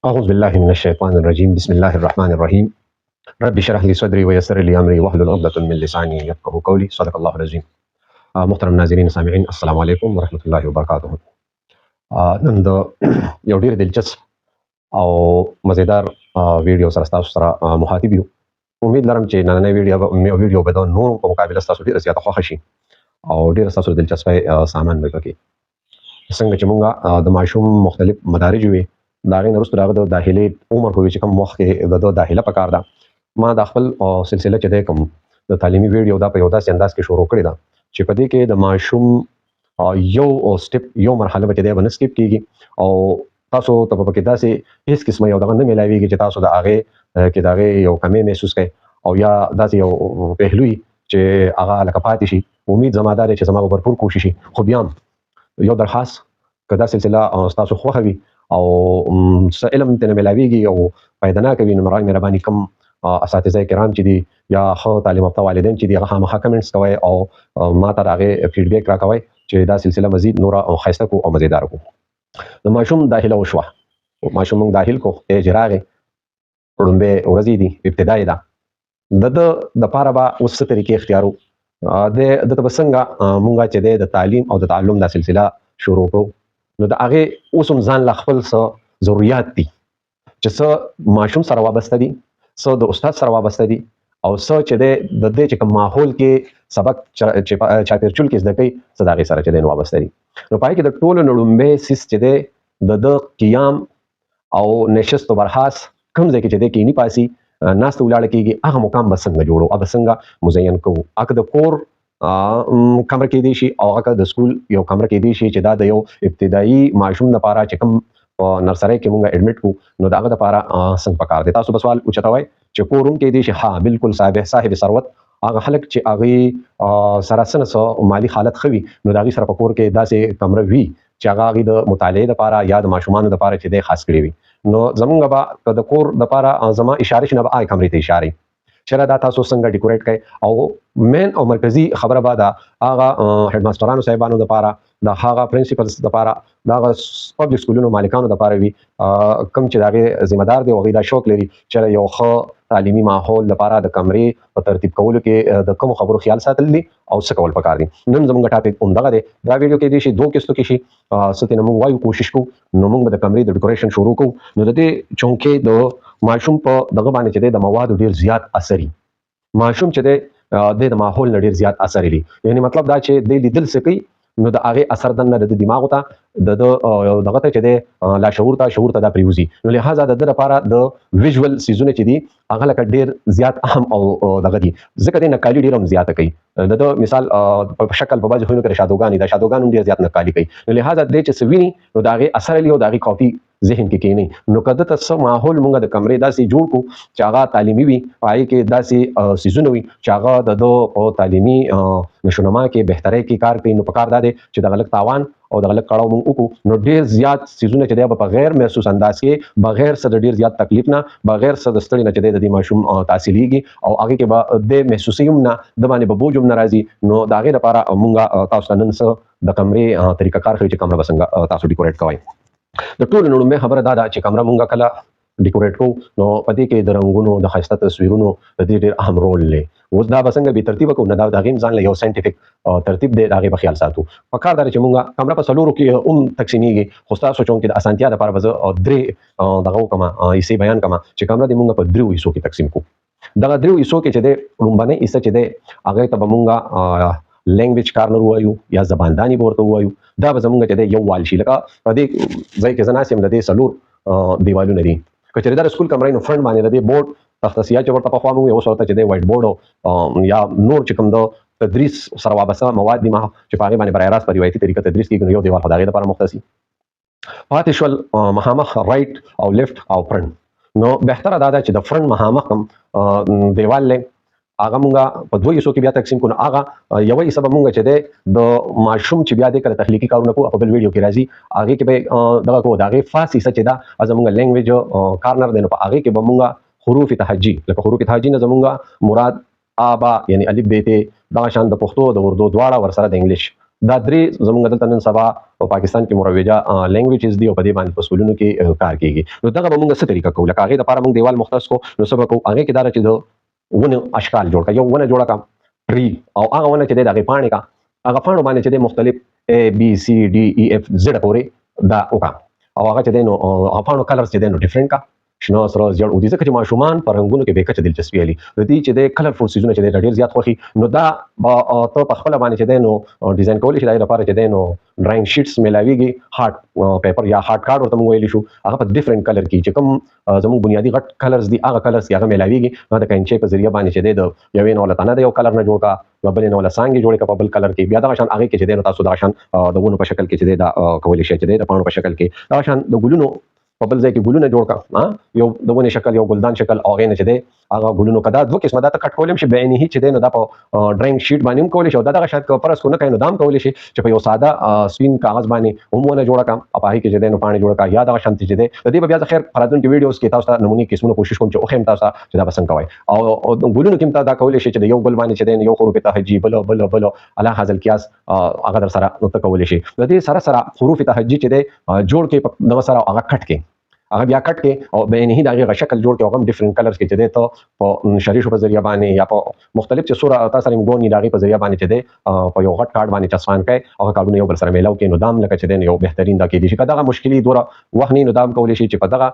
أعوذ بالله من الشيطان الرجيم بسم الله الرحمن الرحيم رب اشرح لي صدري ويسر لي أمري واحلل عقدة من لساني يفقهوا قولي صدق الله العظيم. محترم ناظرین سامعین السلام علیکم ورحمۃ اللہ وبرکاتہ. نن د یو ډیر دلچسپ او مزیدار ویډیو سره تاسو سره مخاطب یو. امید لرم چې نننۍ ویډیو به د نورو په مقابله تاسو ډیره زیاته خوښه شي او ډیره تاسو د دلچسپۍ سامان به پکې. څنګه چې مونږه د ماشوم مختلف مدارج وي دا غي نرسته دغه د داخلي عمر کوي چې کوم وخت کې د داخله پکار ده. ما د خپل سلسله چې د کوم د تعلیمي ویډیو دا په یو داسې انداز کې شروع کړی دا چې په دې کې د ماشوم یو سټپ یو مرحله به د ونه سکیپ کیږي او تاسو ته په کې داسې هیڅ قسمه یو دغه نه ملایويږي چې تاسو د هغه کې دغه یو کمی محسوس کړئ او یا داسې یو پهلوي چې هغه لکه پاتې شي. امید زمادار چې زما برپور کوشش خو بیا یو درخواست کدا سلسله تاسو خوښوي او علم ته ملاويږي او پیدا کوي نو مرای مهرباني کوم اساتذه کرام چې دي یا خو تعلیم یافته والدین چې دي هغه خامخا کمنټس کوي او ما ته هغه فیډبیک راکوي چې دا سلسله مزید نور او خاصه کو او مزیدار کو. د ماشوم داخله وشوه او ماشوم داخل کو اجراغه پړمبه ورځې دي ابتدایي ده د پاره با اوس طریقې اختیارو د تبسنګ مونږه چې د تعلیم او د تعلم د سلسله شروع کو نو د هغه اوسم ځان ل خپل څه ضرورت دي چې څه ماشوم سره وابسته دي څه د استاد سره وابسته دي او څه چې د دې چې کوم ماحول کې سبق چې چاپیرچول کې زده کوي څه دغه سره چې د وابسته دي. نو پای کې د ټولو نړمبه سیس چې د قیام او نشست او برخاس کوم ځای کې چې د کې نه پاسي ناست ولاړ کېږي هغه مقام بسنګ جوړو او بسنګ مزین کوو. اګه د کور کمره کې دی شي او هغه د سکول یو کمره کې دی شي چې دا د یو ابتدایي ماشوم لپاره چې کوم نرسری کې مونږه اډمیټ کو نو داغه لپاره څنګه پکار دي. تاسو په سوال اوچتوي چې کوروم کې دی شي ها بالکل صاحب ثروت هغه خلک چې هغه سراسن سو مالی حالت خوي نو داغي سره په کور کې داسې کمره وي چې هغه د مطالعه لپاره یا د ماشومان لپاره چې د خاص کړی وي نو زمونږ به د کور لپاره زما اشاره شنه به آی کمرې ته اشاره چیرې دا تاسو څنګه ډیکوریټ کړئ او مین او مرکزی خبره به دا هغه هډ ماسترانو صاحبانو لپاره د هغه پرنسپلز لپاره د پبلک سکولونو مالکانو لپاره وي کوم چې دغه ذمہ دار دی او دا شوق لري چې یو ښه تعلیمي ماحول لپاره د کمرې په ترتیب کولو کې د کوم خبرو خیال ساتل دي او څه کول پکار دي. نن زموږ ټاپک اومدغه دی دا ویډیو کې دی شي دوه کېستو کې شي ستنه موږ وایو کوشش کوو نو موږ به د کمرې د ډیکوریشن شروع کوو نو د دې چونکې د ماشوم په دغه باندې چې د مواد ډیر زیات اثري ماشوم چې د ماحول ډیر زیات اثر لري یعنی مطلب دا چې د لیدل سکی نو د هغه اثر د دماغ ته د دغه ته چې د لا شعور ته دا پریوزي نو لہذا د لپاره د ویژوال سيزونه چې دي هغه لکه ډیر زیات اهم او دغه دي ځکه د نقالي ډیر هم زیاته کوي د مثال په شکل په باندې خو نه شادوګان د شادوګان ډیر زیات نقالي کوي نو لہذا د چې سویني نو د هغه اثر لري او د هغه کاپي ذهن کې کېنی نو کده ته ماحول مونږه د کمرې داسې جوړ کو چې هغه تعلیمي وي پای کې داسې سيزونه وي چې هغه د تعلیمي نشونما کې بهتري کې کار کوي نو پکار ده چې د غلط تاوان او د غلط کړهو مونږ وکړو نو ډیر زیات سيزونه چې د په غیر محسوس انداز کې بغیر څه ډیر زیات تکلیف نه بغیر څه د ستړي نه چې د ماشوم تحصیليږي او هغه کې به د محسوسیم نه د باندې به بوجم ناراضي نو دا غي لپاره مونږه تاسو نن څه د کمرې طریقه کار کوي چې کمره بسنګ تاسو ډیکوریټ کوئ. د ټول نړۍ خبره دا ده چې کمره مونږه کله ډیکوریټ کو نو پدې کې د رنگونو د خاصه تصویرونو د دې ډېر اهم رول لري. اوس دا بسنګ به ترتیب کو نه دا غیم ځان له یو ساينټیفیک ترتیب دی هغه په خیال ساتو پکار دار چې مونږه کمره په سلورو کې تقسیمیږي خو تاسو چون کې د اسانتیا لپاره وځ او درې دغه کما یې بیان کما چې کمره د مونږه په درو حصو کې تقسیم کو دغه درو حصو کې چې د لومبنه حصہ چې د هغه ته مونږه لینګویج کارنر وایو یا زباندانی ورته وایو دا به زمونږ چې د یو وال شي لکه په دې ځای کې زناسیم د دې سلور دیوالونه دي کچې دا سکول کمرې نو فرند باندې د بورډ تختسیا چې ورته په خوا مو یو صورت چې د وایټ بورډ یا نور چې کوم د تدریس سره وابسته مواد دي ما چې په هغه باندې برای راست په روایتي طریقه تدریس کیږي یو دیوال خدای لپاره مختصي پاتې شول مخامخ رائټ او لیفت او فرند نو بهتره دا ده چې د فرند مخامخ دیوال له هغه مونږه په دوه حصو کې بیا تقسیم کړو هغه یو حصہ مونږه چې د ماشوم چې بیا د کله تخلیقي کارونه کوو په بل ویډیو کې راځي هغه کې به دغه کوو دغه فاس حصہ چې دا زمونږه لینګویج کارنر دی نو په هغه کې به مونږه حروف تهجی لکه حروف تهجی نه زمونږه مراد آبا یعنی الف ب ت دا شان د پښتو د اردو دواړه ور سره د انګلیش دا درې زمونږ دلته نن سبا په پاکستان کې مروجه لینګویجز دی او په دې باندې په سکولونو کې کار کیږي. نو دغه موږ څه طریقه کوو؟ لکه هغه د لپاره موږ دیوال مختص کو نو سبا کو هغه کې دا چې د ونه اشکال جوړ کا، یو ونه جوړه کا ټری او هغه ونه چې د هغه پاڼې کا هغه پاڼو باندې چې د مختلف A B C D E F Z پورې دا وکا او هغه چې د نو پاڼو کلرز چې د نو ډیفرنٹ کا شنو سره جوړ او دي ځکه چې ماشومان په رنگونو کې به کچ دلچسپي لري د دې چې د کلرفل سيزونه چې د ډیر زیات خوخي نو دا ته په خپل باندې چې د نو ډیزاین کول شي د لپاره چې د نو ډراینګ شیټس ملاويږي هارت پیپر یا هارت کارت ورته ویل شو هغه په ډیفرنٹ کلر کې چې کوم زموږ بنیادی غټ کلرز دي هغه کلرز هغه ملاويږي نو د کینچې په ذریعہ باندې چې د یوې نو لتانه د یو کلر نه جوړ کا بل نو لسانګي جوړ کا په بل کلر کې بیا دا شان هغه کې چې د تاسو دا شان د ونو په شکل کې چې د کول شي چې د پاڼو په شکل کې دا شان د ګلونو په بل ځای کې ګلونه جوړ کا یو د ونې شکل یو ګلدان شکل او غینه چې دی هغه ګلونو کدا دوه قسمه دا ته کټ کولم شي بعینه چې دی نو دا په ډراینګ شیټ باندې هم کول شي او دا دغه شاید پرس کو نه کین دام کول شي چې په یو ساده سپین کاغذ باندې هم ونه جوړ کا په هغه کې چې دی نو پانی جوړ کا یا دا شانتي چې دی د دې بیا ځخر فرادون کې ویډیوز کې تاسو ته نمونې قسمونه کوشش کوم چې او خیم تاسو چې دا پسند کوي او ګلونو کې دا کول شي چې یو ګل باندې چې دی یو حروف تهجی بل الله حاصل کیاس هغه در سره نو تکول شي د دې سره حروف تهجی چې دی جوړ کې دغه سره هغه کټ کې هغه بیا کټ کې او به نه دغه شکل جوړ کې هغه ډیفرنٹ کلرز کې چې دی ته په شریشو په ذریعہ باندې یا په مختلف چې صورت تاسو سره موږ نه دغه په ذریعہ باندې چې دی په یو غټ کارت باندې چسوان کوي هغه کارونه یو بل سره میلاو کې نو دام لکه چې دی یو بهترین دا کې دي چې دغه مشکلي دوره وخت نه نو دام کول شي چې په دغه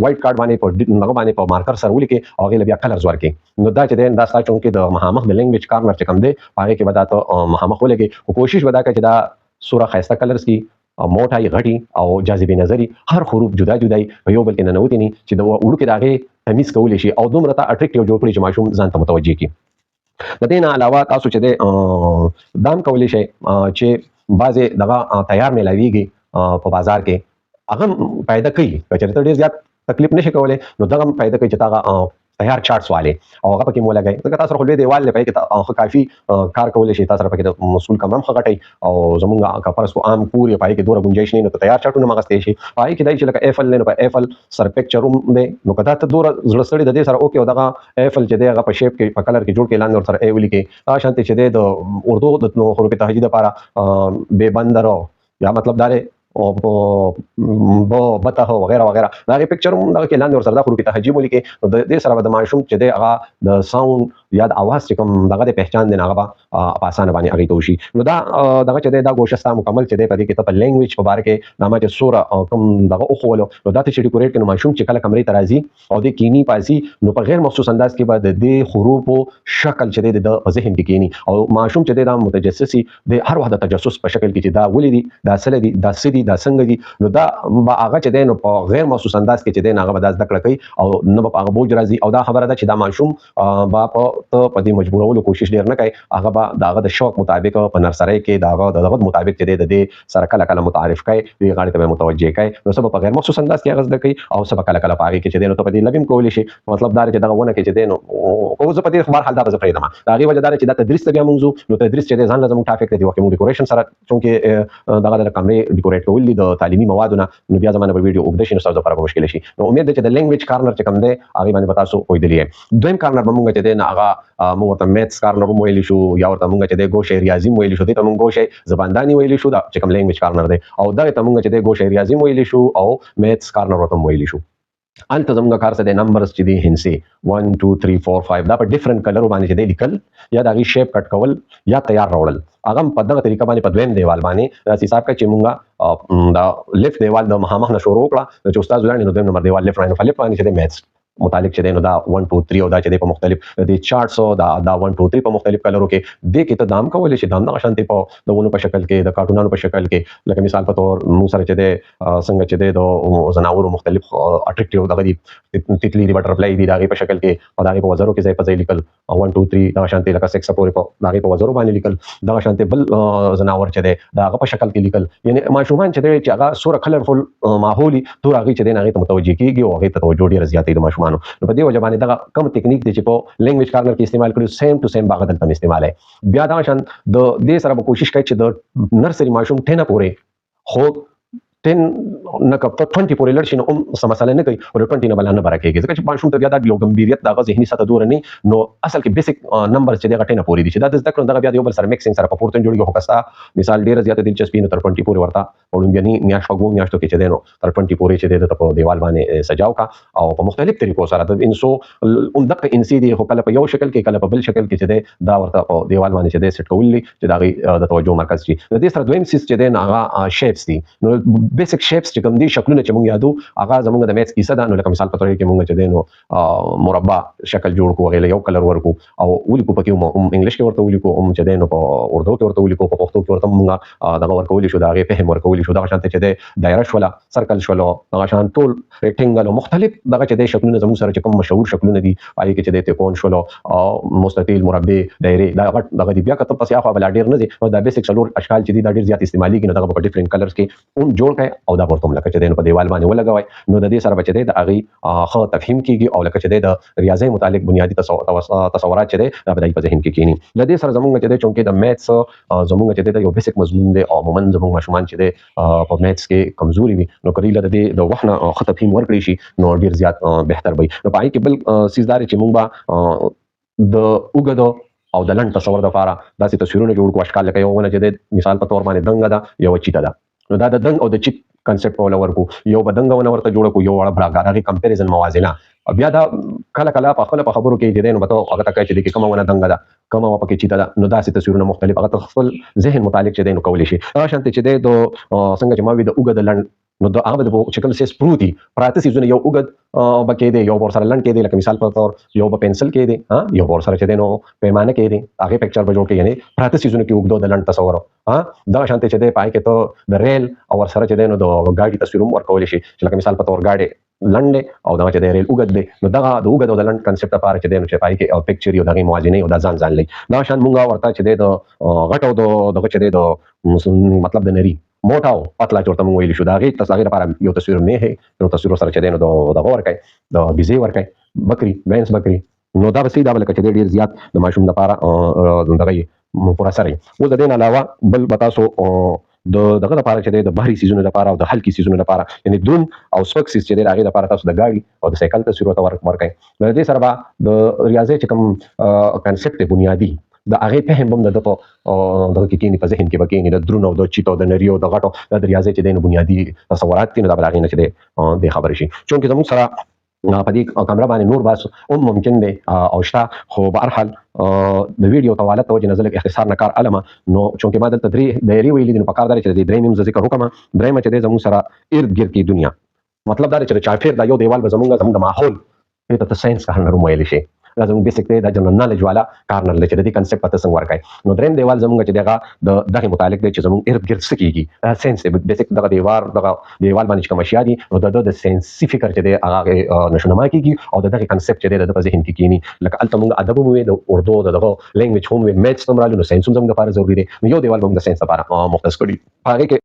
وایټ کارت باندې په دغه باندې په مارکر سره ولیکي او هغه بیا کلرز ورکي نو دا چې دی دا ستا چونکې د مهامخ د لینګویج کارنر چې کوم دی هغه کې ودا ته مهامخ ولګي کوشش ودا کوي چې دا سوره خاصه کلرز کی موټای غټي او جاذبه نظری هر حروف جدا جدای په یو بل کې نه نوتی ني چې د وړو کې داغه تمیز کول شي او دومره ته اټریکټیو جوړ کړي چې ماشوم ځان ته متوجي کی. د دې نه علاوه تاسو چې د دام کول شي چې بعضه دغه تیار ملاويږي په بازار کې هغه پیدا کوي چې ډېر زیات تکلیف نشي کولای نو دغه پیدا کوي چې تاغه تیار چارټس والے او هغه پکې مولا غي دا تاسو خو له دیوال لپاره کې کافي کار کول شي تاسو پکې د مسول کم هم خغټي او زمونږه کفرس کو عام پوری پای کې دوره گنجائش نه نو تیار چارټونه مغستې شي پای کې دای چې لکه ایفل نه په ایفل سر پکچر روم دی نو کدا ته دوره زړسړي د دې سره اوکي او دغه ایفل چې دی هغه په شیپ کې په کلر کې جوړ کې لاندې ور سره ای ولي کې شانتي چې دی د اردو د حروف تهجید لپاره بے بندرو یا مطلب داره او بو بته هو وغیرہ وغیرہ دا غي پکچر هم دا کې لاندې ور سره د حروف تهجی مولي کې د دې سره د ماشوم چې د هغه د ساوند یا د اواز چې کوم دغه د پہچان دی هغه په اسانه باندې هغه توشي نو دا دغه چې دا کوشش مکمل چې دی په دې کې په لینګویج په باره کې نامه چې سوره کوم دغه او خولو نو دا چې ډیکوریټ کړي ماشوم چې کله کمرې ترازی او د کینی پاسي نو په غیر مخصوص انداز کې بعد د حروف شکل چې دی د ذهن کې کینی او ماشوم چې دا متجسسي د هر وخت د تجسس په شکل کې چې دا ولې دي دا سره دي دا سدي دا څنګه دي نو دا هغه چې دی نو په غیر مخصوص انداز کې چې دی هغه بداز دکړه کوي او نو په هغه بوج راځي او دا خبره ده چې دا ماشوم با په دې مجبورولو کوشش ډیر نه کوي هغه با داغه د شوق مطابق په نرسري کې داغه مطابق چې دی د دې سره کله کله متعارف کوي دی غاړه ته متوجه کوي نو سبب په غیر مخصوص انداز کې غزد کوي او سبب کله کله پاره کې چې دی نو په دې لبیم کول شي مطلب دا چې دغه ونه کې چې دی نو او زه په دې خبر حال دا به پرېدم دا غي وجه دا چې دا تدریس ته بیا موضوع نو تدریس چې ځان لازم ټافیک دی وکه موږ ډیکوریشن سره چونکه دغه د کمرې ډیکوریټ کول دي د تعلیمي موادونه نو بیا زمانه په ویډیو وګدشن تاسو لپاره مشکل شي نو امید ده چې د لینګویج کارنر چې کوم دی هغه باندې تاسو وایدلې دویم کارنر به موږ چې دی نه هغه موږ ته میتھس کارنر مو ویل شو یا ورته موږ چې دی ګوشه ریاضي مو ویل شو ته موږ ګوشه زباندانی ویل شو دا چې کوم لینګویج کارنر دی او دا ته موږ چې دی ګوشه ریاضي مو ویل شو او میتھس کارنر ورته مو ویل شو انت زموږ کار څه د نمبرز چې دی هنسي 1 2 3 4 5 دا په ډیفرنٹ کلر باندې چې دی لیکل یا دا غي شیپ کټ کول یا تیار راوړل هغه په دغه طریقه باندې په دویم دیوال باندې راځي حساب کوي چې مونږه دا لیفت دیوال د مخامخ نه شروع کړه چې استاد ځوړانی نو دویم نمبر دیوال لیفت راینو فلیپ باندې چې دی میتھس متعلق چې دی نو دا 1 2 3 او دا چې دی په مختلف د چارټس او دا 1 2 3 په مختلف کلرو کې د کې ته دام کول شي دام د شانتي په دونو په شکل کې د کارټونانو په شکل کې لکه مثال په تور مو سره چې دی څنګه چې دی د زناورو مختلف اټریکټیو دغه دي تتلی دی بټرفلای دی دغه په شکل کې او دغه په وزرو کې ځای په ځای لیکل 1 2 3 دا شانتي لکه 6 پورې په دغه په وزرو باندې لیکل دا شانتي بل زناور چې دی دغه په شکل کې لیکل یعنی ماشومان چې دی چې هغه سوره کلرفل ماحولي تور هغه چې دی هغه متوجي کیږي او هغه ته توجه ډیر زیاتې د ماشومان نو په دې وجه باندې دا کوم ټیکنیک دی چې په لینګویج کارنر کې استعمال کړو سیم ټو سیم باغ دلته استعمال ہے بیا دا شان د دې سره به کوشش کوي چې د نرسري ماشوم ټینه پورې خو 10 نه که 20 پورې لړ شي نو څه مسله نه کوي او 20 نه بل نه برکېږي ځکه چې ماشوم ته بیا دا یو ګمبیریت د ذهني سطح دور نه نو اصل کې بیسیک نمبر چې دغه 10 پورې دي چې دا د ذکر دغه بیا یو بل سره میکسینګ سره په پورته جوړیږي هو کستا مثال ډیر زیاته دلچسپي نو تر 20 پورې ورته اولمبیاني میاش فغو میاشتو کې چې دینو تر 20 پورې چې د په دیوال باندې سجاو کا او په مختلف طریقو سره د انسو دغه انسي دی خو کله په یو شکل کې کله په بل شکل کې چې دا ورته په دیوال باندې چې د سټ کولې چې دا د توجه مرکز شي د دې سره دویم سیس چې د هغه شیپس دي نو بیسیک شیپس چې کوم دي شکلونه چې موږ یادو هغه زموږ د میث کیسه ده نو لکه مثال په توګه کې موږ چې دینو مربع شکل جوړ کوو غیله یو کلر ورکو او ولیکو پکې مو انګلیش کې ورته ولیکو چې دینو په اردو کې ورته ولیکو په پښتو کې ورته موږ دغه ورکول شو دا غي فهم ورکول شو دا شانته چې د دایره شولا سرکل شولو دغه شان ټول ریکټنګل او مختلف دغه چې د شکلونه زموږ سره چې کوم مشهور شکلونه دي پای کې چې د تکون شولو او مستطیل مربع دایره دا دغه دی بیا کته پس یا خو بل ډیر نه دي او دا بیسیک څلور اشکال چې دي دا ډیر زیات استعمالي کې نو دغه په ډیفرنٹ کلرز کې جوړ کړي او دا ورته لکه چې د په دیوال باندې ولګوي نو د دې سره بچي د اغي خو تفهیم کیږي او لکه چې د ریاضي متعلق بنیادی تصورات چې د بدای په ذهن کې کینی د دې سره زموږ چې د چونکې د میث زموږ چې د یو بیسیک مضمون دی او عموما زموږ ماشومان چې د په میث کې کمزوري وي نو کړي لته د وحنه خو تفهیم ورکړي شي نو ډیر زیات بهتر وي نو پای کې بل سیزدار چې موږ با د وګدو او د لند تصور د لپاره داسې تصویرونه جوړ کو اشکال لکه یو ونه چې د مثال په تور باندې دنګ ده یو چیته ده نو دا د دنګ او د چیت کنسپټ په ورکو یو بدنګ ونه ورته جوړ کو یو وړ براګاري کمپیریزن موازنه بیا دا کله کله په خپل خبرو کې دې نو مته هغه تکای چې کومه ونه دنګ ده کومه پکې چیته ده نو داسې تصویرونه مختلف هغه خپل ذهن متعلق چې دې نو کولی شي شانته چې د څنګه چې ما وی د وګد لند نو دا هغه د چې کوم سیس پروتي پراته سيزونه یو وګد بکې دی یو ور سره لند کې دی لکه مثال په تور یو په پنسل کې دی ها یو ور سره چې دی نو پیمانه کې دی هغه پکچر به جوړ کې یعنی پراته سيزونه کې وګدو د لند تصور ها دا شانته چې دی پای کې ته د ریل او ور سره چې دی نو د ګاډي تصویرونه ورکول شي چې لکه مثال په تور ګاډي لنډه او دا چې د ریل وګد دی نو دا د وګد او د لند کنسپټ لپاره چې دی نو چې پای کې او پکچر یو دغه موازنه او د ځان لې دا شان مونږه ورته چې دی د غټو دغه چې دی د مطلب د نری موټاو پتلا چورته مونږ ویل شو دا غي تصویر لپاره یو تصویر نه هي نو تصویر سره چې دی نو د ورکای د بيزي ورکای بکری بینس بکری نو دا بسې دا بلکې چې ډیر زیات د ماشوم لپاره دغه پورا سره او د دین علاوه بل بتاسو دغه لپاره چې د بحري سيزونو لپاره او د هلکي سيزونو لپاره یعنی درون او سپک سيز چې د هغه لپاره تاسو د گاډي او د سایکل تصویر ورکای نو دې سره به د ریاضي چې کوم کنسپټ بنیادی د هغه په هم د په دغه کې کینی په ذهن کې بکینی د درونو د چیتو د نریو د غټو د ریاضي چې د بنیادی تصورات دي نو دا بل هغه نه چې د خبرې شي چونکه زموږ سره په دې کیمرا باندې نور باس ممکن دی او شته خو به هر حال د ویډیو طوالت توجه نزل اختصار نه کار علمه نو چونکه ما دلته درې دایري ویلې دي په کار دار چې د درې نیم ذکر وکم درې مچ د زموږ سره ارد گرد کی دنیا مطلب دا چې چاپیر دا یو دیوال به زموږ د ماحول ته ساينس کار نه ویل شي دا زموږ بیسیک دی دا جنرال نالج والا کار نه لچې د دې کنسپټ پته څنګه ورکای نو دریم دیوال زموږ چې دغه دغه متعلق دی چې زموږ ارد گرد سکیږي دا ساينس دی بیسیک دغه دیوال باندې کوم اشیاء دي نو د ساينسي فکر چې دی هغه نشونما کیږي او دغه کنسپټ چې دی د ذهن کې کینی لکه الته موږ ادب مو د اردو دغه لینګویج هم میث تم رالو نو ساينس هم زموږ لپاره ضروری دی نو یو دیوال موږ د ساينس لپاره مختص کړی هغه